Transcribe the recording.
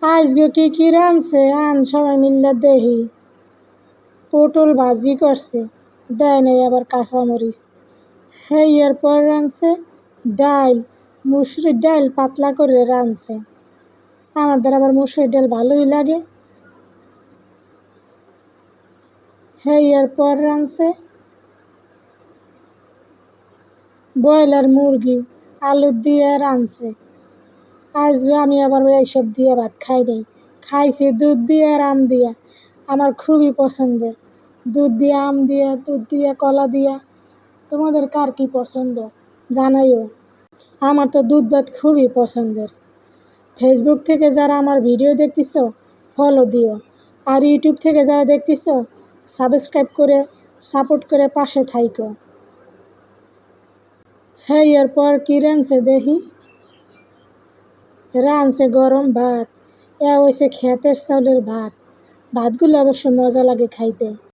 আজকে কি রাঁধছে সবাই মিললে দেখি। পটল ভাজি করছে, দেয় নাই আবার কাঁচামরিচ। এরপর রাঁধছে ডাল, মুসুরির ডাল পাতলা করে রাঁধছে। আমাদের আবার মুসুরির ডাল ভালোই লাগে। এরপর রাঁধছে ব্রয়লার মুরগি, আলু দিয়ে রাঁধছে। আজকে আমি আবার এইসব দিয়ে ভাত খাই নাই, খাইছি দুধ দিয়ে আর আম দিয়া। আমার খুবই পছন্দের দুধ দিয়ে, আম দিয়ে, দুধ দিয়ে, কলা দিয়া। তোমাদের কার কি পছন্দ জানাইও। আমার তো দুধ ভাত খুবই পছন্দের। ফেসবুক থেকে যারা আমার ভিডিও দেখতেছ ফলো দিও, আর ইউটিউব থেকে যারা দেখতেছ সাবস্ক্রাইব করে সাপোর্ট করে পাশে থাইকো। এরপর কি রাঁধছে দেখি। রাঁধছে গরম ভাত, হয়েছে ক্ষেতের চাউলের ভাত। ভাতগুলো অবশ্য মজা লাগে খাইতে।